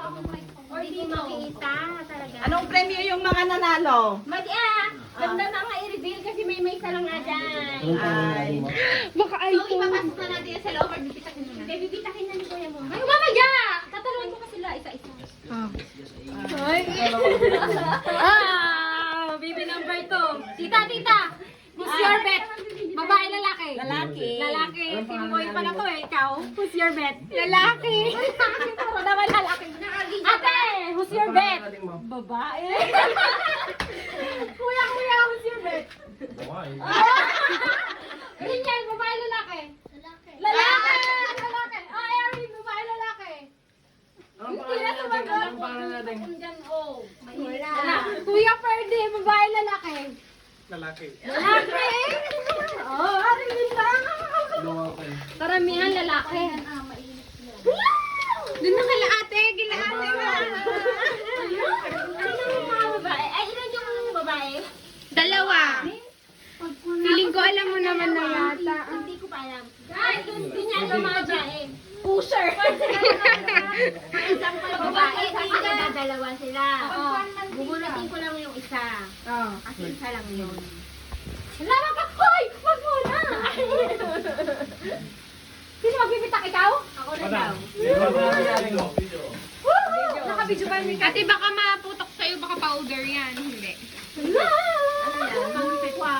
Hindi ko makita talaga. Anong premyo yung mga nanalo? Madi ganda na nga i-reveal kasi may isa lang nga dyan. Ay. Baka So, iPhone. ipapasok na natin yan sa loob or bibitakin mo na? Hindi, bibitakin na ni Kuya mo. Ay, mamaya! Tatalon mo pa sila isa-isa. Baby number 2. Tita, tita. Who's your bet? Babae, lalaki? Lalaki. Lalaki. Sinuboy pa na to eh. Ikaw? Who's your bet? Lalaki. Puro naman lalaki. Ate, who's your bet? Babae. Kuya, who's your bet? Babae. Ganyan, babae, lalaki? Lalaki. Lalaki! Lalaki. Oh, Erin, babae, lalaki? Hindi na sumagot. Ang pangalan natin? Diyan, oh. Wala. Kuya Ferdy, babae, lalaki? Lalaki. Lalaki! Oh, arinig lang. Lalaki. Karamihan lalaki. Doon na kila ate, kila ate. Ano yung mga babae? Ay, ilan yung babae? Dalawa. Feeling ko alam mo naman na yata. Hindi ko pa alam. Ay, dun niya ang mga jae. Pusher. For example, babae, kasi dalawa sila. Bubulutin ko lang yung isa. Oh. Kasi isa lang yun. Salamat ka! Hoy! Wag mo na! Sino magbibitak ikaw? Ako na daw. Nakabidyo ba ni Ate, baka maputok sa'yo, baka powder yan. Hindi. Ano yan?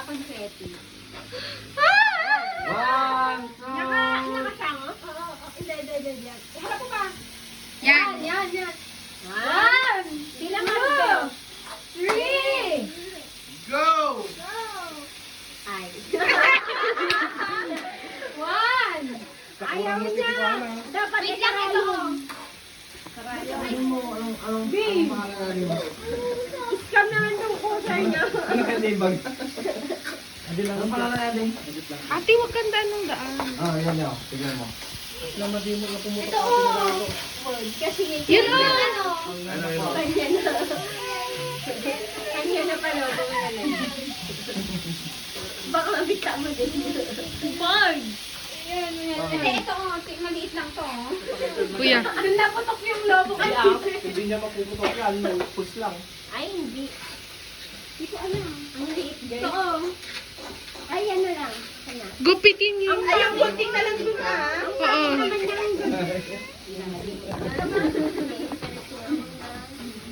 Confetti. One, two, Nakasango? Hindi. Harap ko pa. Yan. One. Sila mga 3! go! Ay. 1! Ayaw niya. Dapat ito. Anong pangalan natin? Scam naman itong pusher niya. Ano kaya yung bag? Anong pangalan natin? Ate, wag kang daan ng daan. Ah, yan yan. Tignan mo. Naman din mo na pumutok Ito oh. Kasi Yun o! ano. Ano yun? Kanya na. Kanya na pala. Baka mabita mo din. Bag! Hindi, ito oh. Maliit lang to oh. Kuya. Doon naputok yung lobo kasi. Hindi niya mapuputok yan. Push lang. Ay, hindi. Hindi ko alam. Ang liit guys. Ito oh. Ay, ano lang. Sana. Gupitin yun. Ay, ang kunting na lang dun ah. Oo.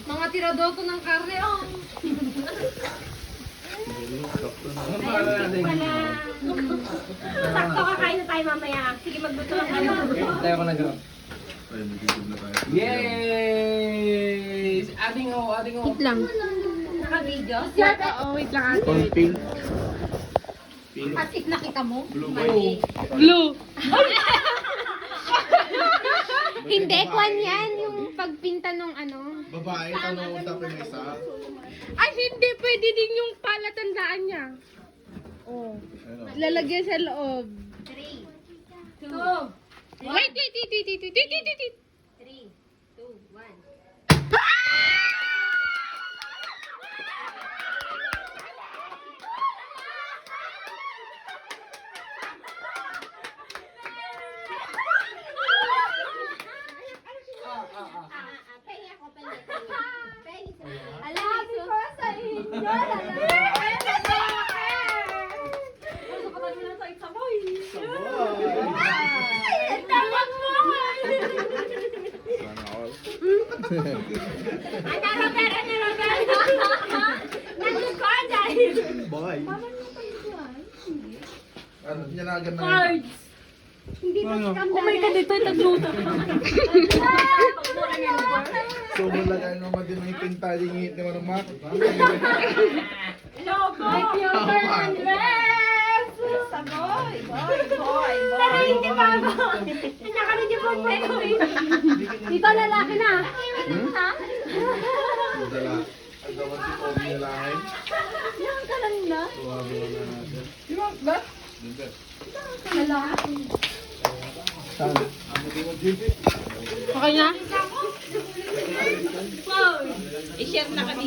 Mga tiradoko ng karne oh. Anong pangalan natin? Wala. Sakto kakain na tayo mamaya. Sige, magluto lang tayo. Tayo ko nag-grab. Yay! Ating ho. Wait lang. Naka-video. Oo, wait lang ate. Pink. As if nakita mo. Blue. Blue. Hindi, kwan yan. Yung pagpinta nung ano. Babae, tanong tapos may isa. Ay, hindi. Pwede din yung palatandaan niya. Oh. Ano? Lalagyan sa loob. 3, 2, Wait. 3, 2, 1. Pengi ako. Alabi ko sa inyo. Bye. Ano, nyanagan na yun. Hindi pa scam Oh my God, ito yung tagluto. So, malagay naman din may pinta yung ngit naman ng mak. Like your girl dress. Saboy. Boy. Pero hindi pa ako. Nakaroon niyo po pwede. Dito lalaki na. Ha? Dala. Ang dapat si Pogi na lahin. Nakakalan na? Tuwabi na natin. Ba? Dito. Saan? Okay na? I-share na kami.